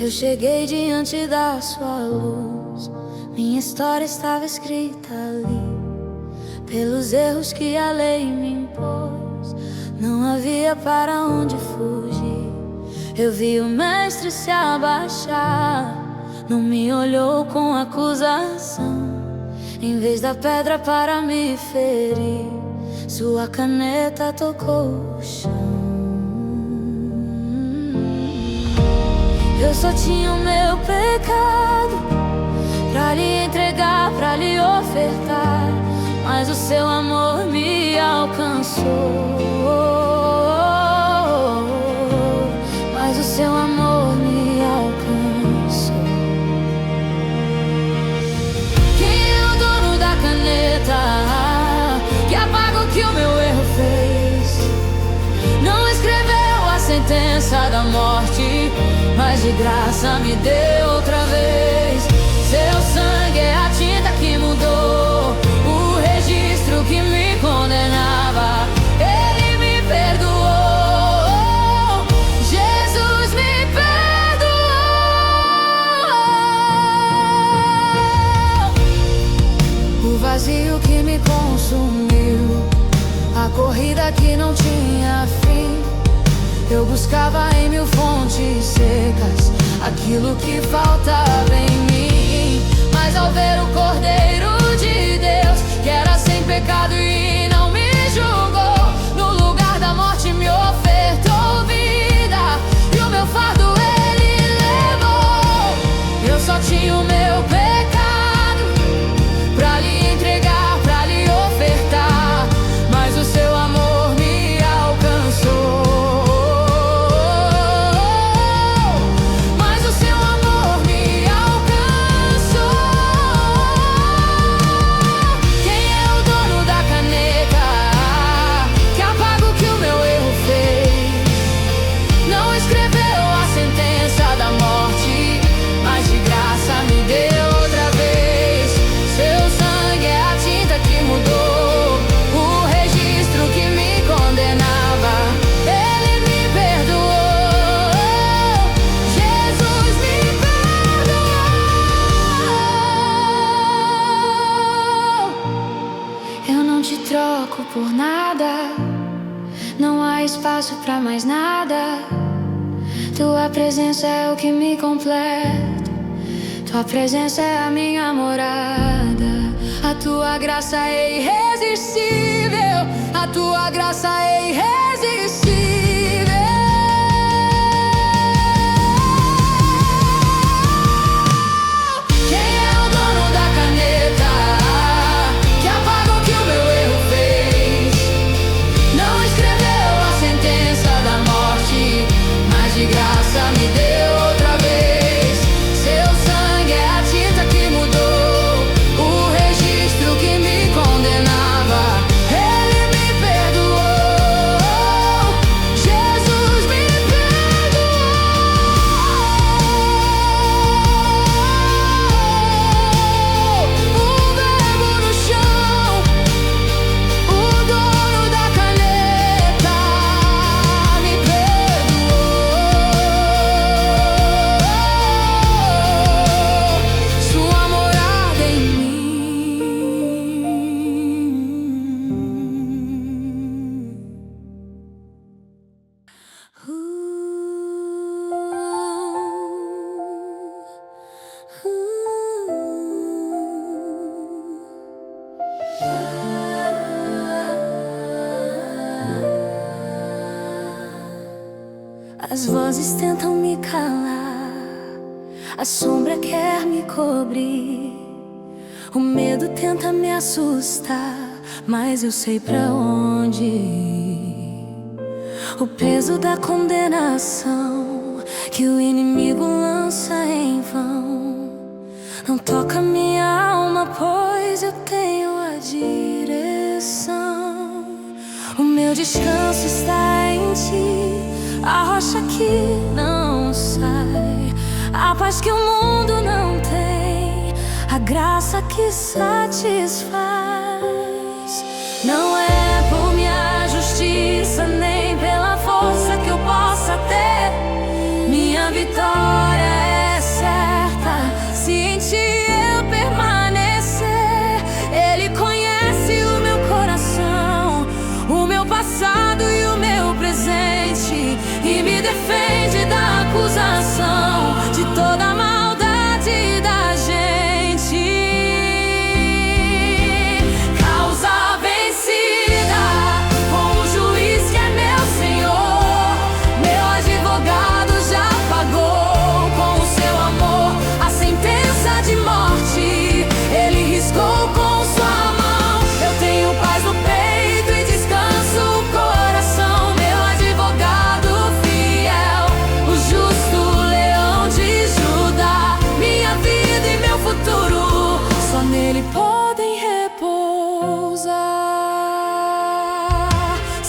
Eu cheguei diante da sua luz, minha história estava escrita ali. Pelos erros que a lei me impôs, não havia para onde fugir. Eu vi o mestre se abaixar, não me olhou com acusação. Em vez da pedra para me ferir, sua caneta tocou o chão. Eu só tinha o meu pecado pra lhe entregar, pra lhe ofertar, mas o seu amor me alcançou. Mas o seu amor me alcançou. Quem é o dono da caneta que apaga o que o meu erro fez? Não escreveu a sentença da morte, mas de graça me deu outra vez. Seu sangue é a tinta que mudou o registro que me condenava. Ele me perdoou, Jesus me perdoou. O vazio que me consumiu, a corrida que não tinha fim. Eu buscava em mil fontes secas aquilo que faltava em mim. Mas ao ver o Cordeiro de Deus, que era sem pecado e não me julgou, no lugar da morte me ofertou vida, e o meu fardo ele levou. Eu só tinha o meu pecado pra lhe entregar, pra lhe ofertar, mas o seu amor me alcançou. Troco por nada, não há espaço pra mais nada. Tua presença é o que me completa, tua presença é a minha morada. A tua graça é irresistível, a tua graça é irresistível. De graça me deu outra vez. Seu sangue é a tinta que mudou o registro que me condenava. Ele me perdoou, Jesus me perdoou. O verbo no chão, o dono da caneta me perdoou. As vozes tentam me calar, a sombra quer me cobrir, o medo tenta me assustar, mas eu sei pra onde ir. O peso da condenação que o inimigo lança em vão não toca minha alma, pois eu tenho a direção. O meu descanso está em ti, a rocha que não sai, a paz que o mundo não tem, a graça que satisfaz. Não é por minha justiça, nem pela força que eu possa ter, minha vitória é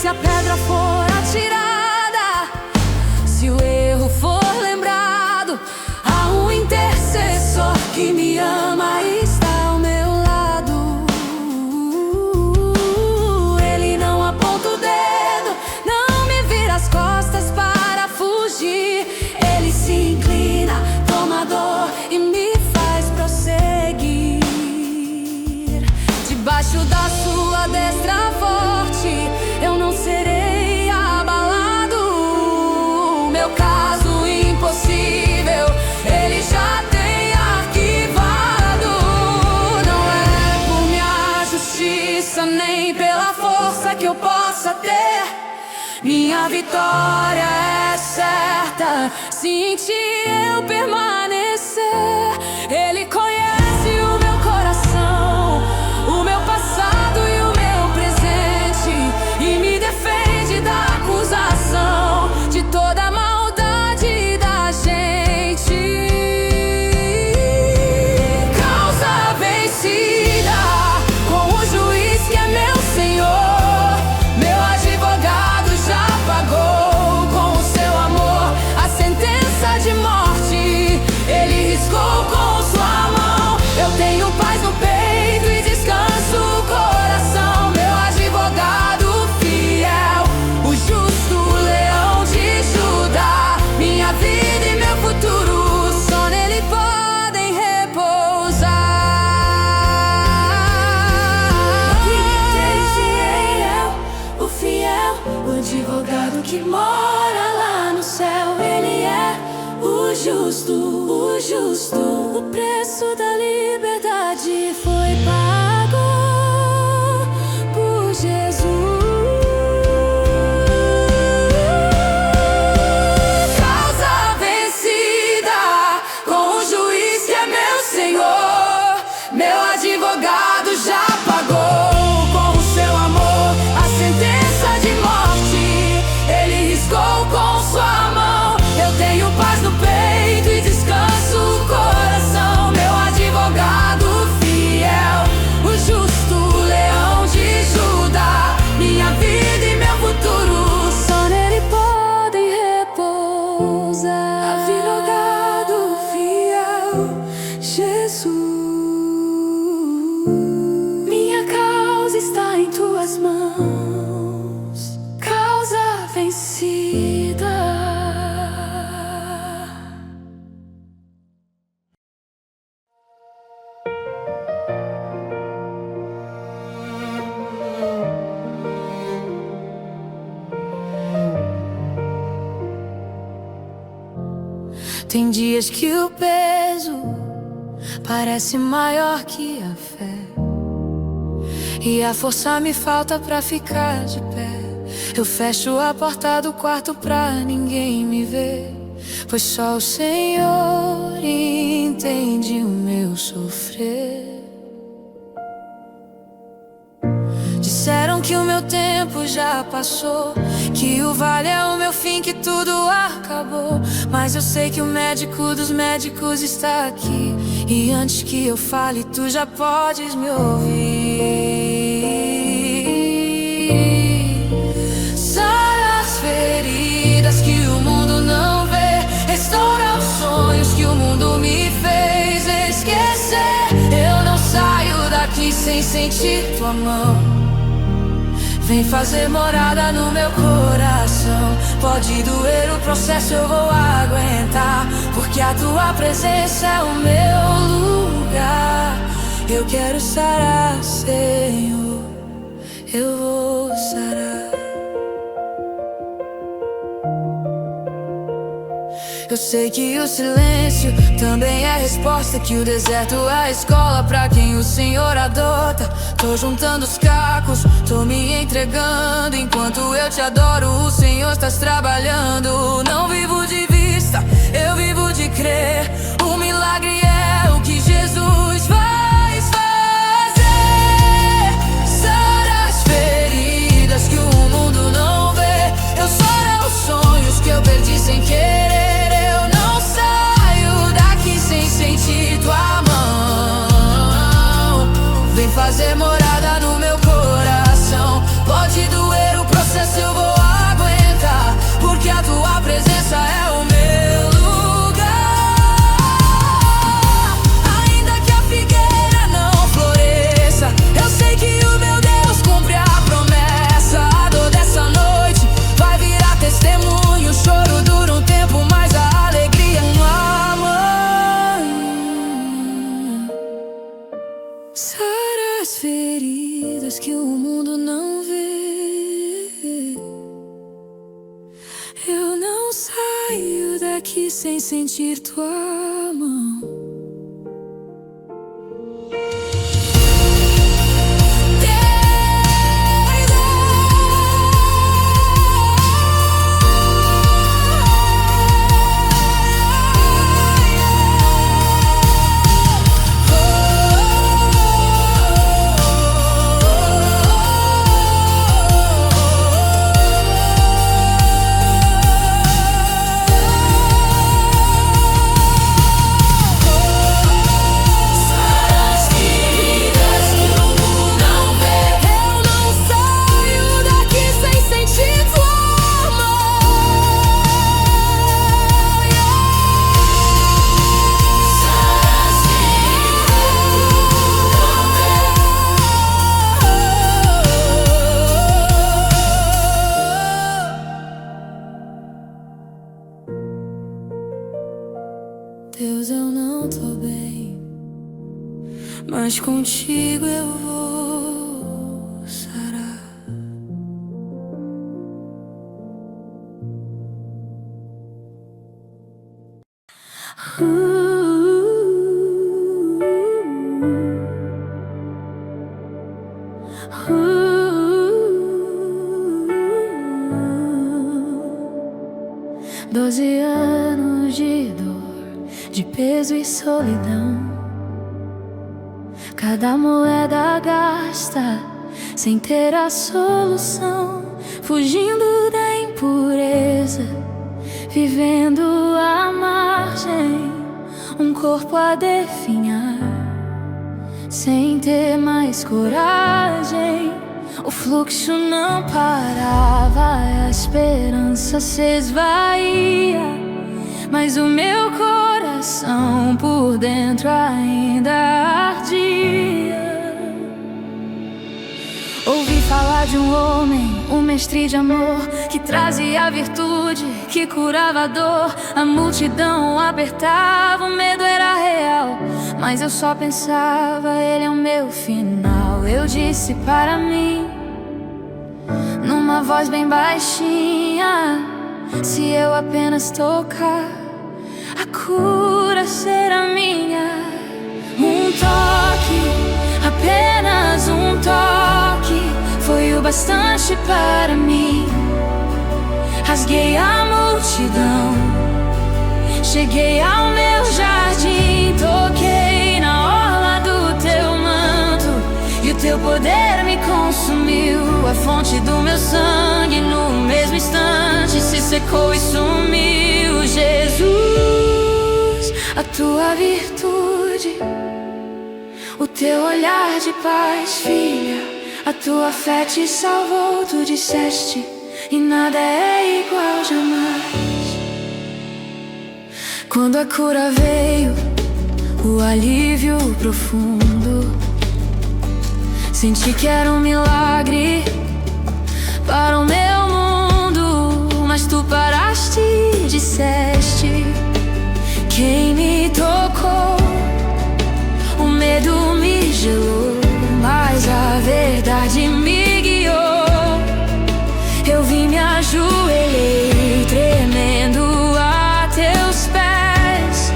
se a pedra for atirada, se o erro for lembrado, há um intercessor que me ama e está ao meu lado. Ele não aponta o dedo, não me vira as costas para fugir. Ele se inclina, toma a dor e me faz prosseguir. Debaixo da sua destra forte, eu não serei abalado. Meu caso impossível, Ele já tem arquivado. Não é por minha justiça, nem pela força que eu possa ter. Minha vitória é certa, se em ti eu permanecer. Ele conhece o meu coração, o meu passado e o meu presente, e me defende da acusação de toda a maldade da gente. Causa vencida com o juiz que é meu Senhor. Meu advogado já pagou com o seu amor a sentença de morte. Ele riscou com sua mão. Eu tenho paz no peito e descanso o coração. Meu advogado fiel, o justo leão de Judá. Minha vida e meu futuro só nele podem repousar. O fiel, o advogado que mora lá no céu. Ele é o justo, o justo. O preço da liberdade foi pago por Jesus. Causa vencida com o juiz que é meu Senhor. Meu advogado já pagou com o seu amor a sentença de morte. Ele riscou com sua mão. Eu tenho paz no peito e descanso o coração. Meu advogado fiel, o justo leão de Judá. Minha vida e meu futuro só nele podem repousar. Advogado fiel, Jesus. Minha causa está em tuas mãos, causa vencida. Tem dias que o peso parece maior que a fé, e a força me falta pra ficar de pé. Eu fecho a porta do quarto pra ninguém me ver, pois só o Senhor entende o meu sofrer. Disseram que o meu tempo já passou, que o vale é o meu fim, que tudo acabou. Mas eu sei que o médico dos médicos está aqui, e antes que eu fale, tu já podes me ouvir. Sara as feridas que o mundo não vê, restaura os sonhos que o mundo me fez esquecer. Eu não saio daqui sem sentir tua mão. Vem fazer morada no meu coração. Pode doer o processo, eu vou aguentar, porque a tua presença é o meu lugar. Eu quero sarar, Senhor, eu vou sarar. Eu sei que o silêncio também é resposta, que o deserto é a escola pra quem o Senhor adota. Tô juntando os cacos, tô me entregando. Enquanto eu te adoro, o Senhor estás trabalhando. Não vivo de vista, eu vivo de crer. O milagre é o que Jesus vai fazer. Sara as feridas que o mundo não vê. Eu soro os sonhos que eu perdi sem querer. Sentir tua mão, vem fazer morada no meu coração. Pode doer o processo, Sara as feridas que o mundo não vê. Eu não saio daqui sem sentir tua mão. Deus, eu não tô bem, mas contigo eu vou sarar. Doze anos de dor, de peso e solidão. Cada moeda gasta, sem ter a solução. Fugindo da impureza, vivendo à margem. Um corpo a definhar, sem ter mais coragem. O fluxo não parava, a esperança se esvaía, mas o meu coração por dentro ainda ardia. Ouvi falar de um homem, um mestre de amor, que trazia a virtude, que curava a dor. A multidão apertava, o medo era real, mas eu só pensava, ele é o meu final. Eu disse para mim, numa voz bem baixinha, se eu apenas tocar, a cura será minha. Um toque, apenas um toque, foi o bastante para mim. Rasguei a multidão, cheguei ao meu jardim. Toquei na orla do teu manto e o teu poder me consumiu. A fonte do meu sangue no mesmo instante se secou e sumiu. Jesus, a tua virtude, o teu olhar de paz, filha, a tua fé te salvou. Tu disseste, e nada é igual jamais. Quando a cura veio, o alívio profundo, senti que era um milagre para o meu mundo. Mas tu paraste e disseste, quem me tocou, o medo me gelou, mas a verdade me guiou. Eu vim, me ajoelhei, tremendo a teus pés,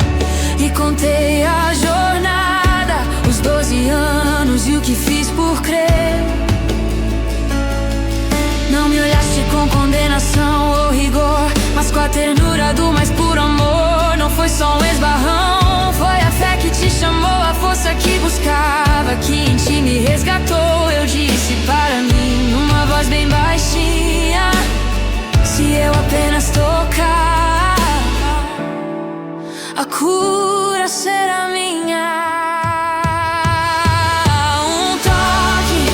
e contei a jornada, os 12 anos e o que fiz por crer. Não me olhaste com condenação ou rigor, mas com a ternura do mais puro amor. Não foi só um esbarrão, foi a fé que te chamou, a força que buscava, que em ti me resgatou. Eu disse para mim, numa voz bem baixinha, se eu apenas tocar, a cura será minha. Um toque,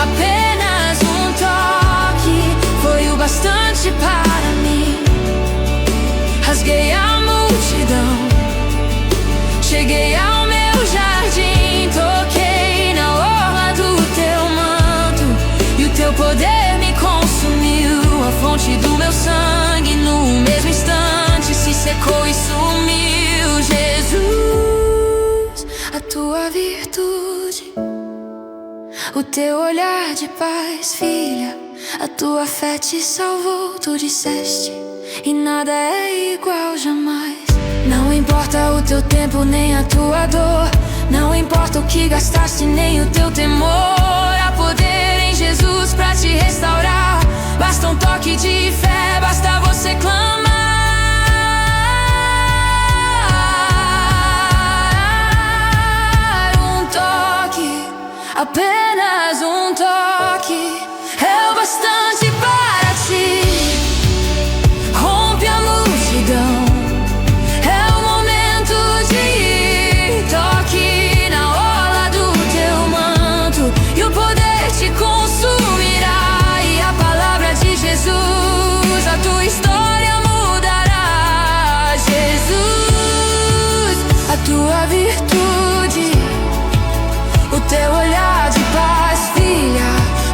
apenas um toque, foi o bastante para mim. Rasguei a multidão, cheguei ao meu jardim. Toquei na orla do teu manto e o teu poder me consumiu. A fonte do meu sangue no mesmo instante se secou e sumiu. Jesus, a tua virtude, o teu olhar de paz, filha. A tua fé te salvou, tu disseste, e nada é igual jamais. Não importa o teu tempo nem a tua dor, não importa o que gastaste nem o teu temor. Há poder em Jesus pra te restaurar. Basta um toque de fé, basta você clamar. Um toque, apenas um toque é o bastante para ti. Rompe a multidão, é o momento de ir. Toque na orla do teu manto e o poder te consumirá. E a palavra de Jesus, a tua história mudará. Jesus, a tua virtude, o teu olhar de paz, filha.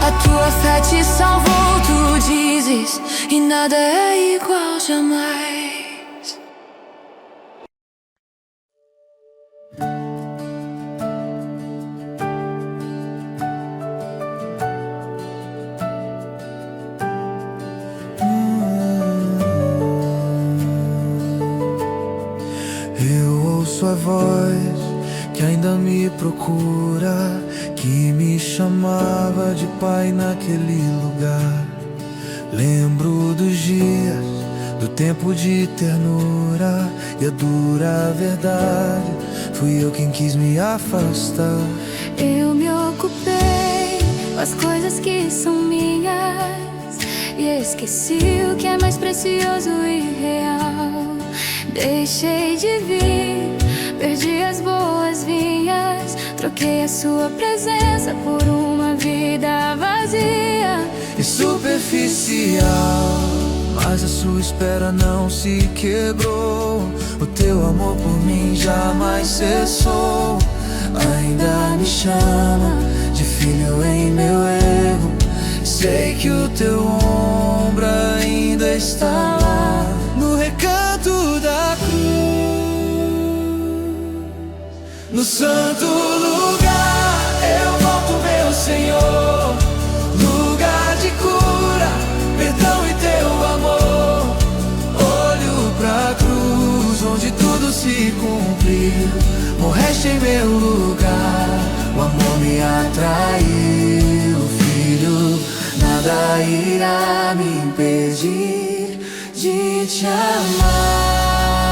A tua fé te salvou, tu dizes, e nada é igual jamais. Eu ouço a voz que ainda me procura, que me chamava de pai naquele lugar. Lembro dos dias, do tempo de ternura e a dura verdade, fui eu quem quis me afastar. Eu me ocupei com as coisas que são minhas e esqueci o que é mais precioso e real. Deixei de vir, perdi as boas vinhas, troquei a sua presença por uma vida vazia e superficial, mas a sua espera não se quebrou. O teu amor por mim jamais cessou. Ainda me chama de filho em meu erro. Sei que o teu ombro ainda está lá no recanto da cruz. No santo lugar eu volto, meu Senhor, lugar de cura, perdão e teu amor. Olho pra cruz onde tudo se cumpriu. Morreste em meu lugar, o amor me atraiu. Filho, nada irá me impedir de te amar,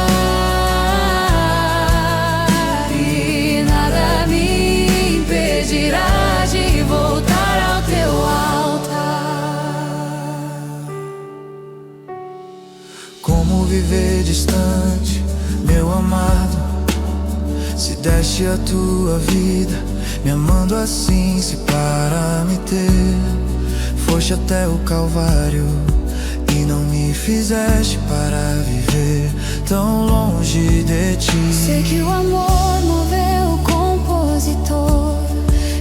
e nada me impedirá de voltar ao teu altar. Como viver distante, meu amado, se deste a tua vida, me amando assim, se para me ter, foste até o Calvário e não me fizeste para viver tão longe de ti. Sei que o amor moveu o compositor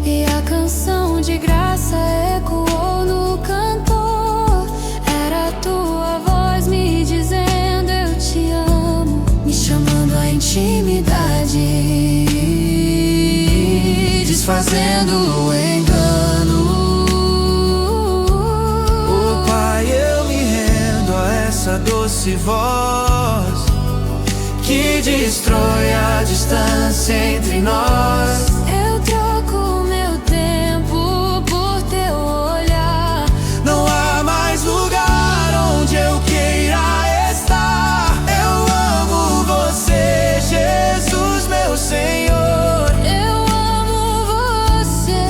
e a canção de graça ecoou no cantor. Era a tua voz me dizendo eu te amo, me chamando à intimidade, desfazendo o engano. Oh Pai, eu me rendo a essa doce voz que destrói a distância entre nós. Eu troco meu tempo por teu olhar. Não há mais lugar onde eu queira estar. Eu amo você, Jesus, meu Senhor. Eu amo você,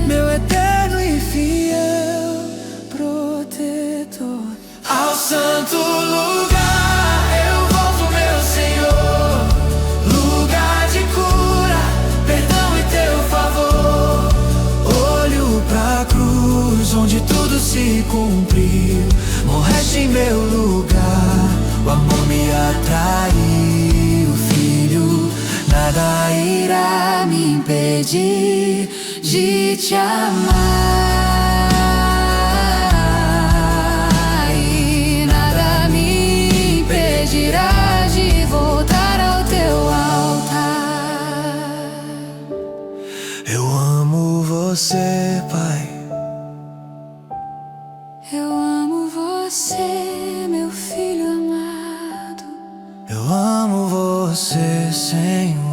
meu eterno e fiel protetor. Ao santo lugar eu volto, meu Senhor, lugar de cura, perdão e teu favor. Olho pra cruz onde tudo se cumpriu. Morreste em meu lugar, o amor me atraiu. Filho, nada irá me impedir de te amar, e nada me impedirá de voltar ao teu altar. você, Senhor.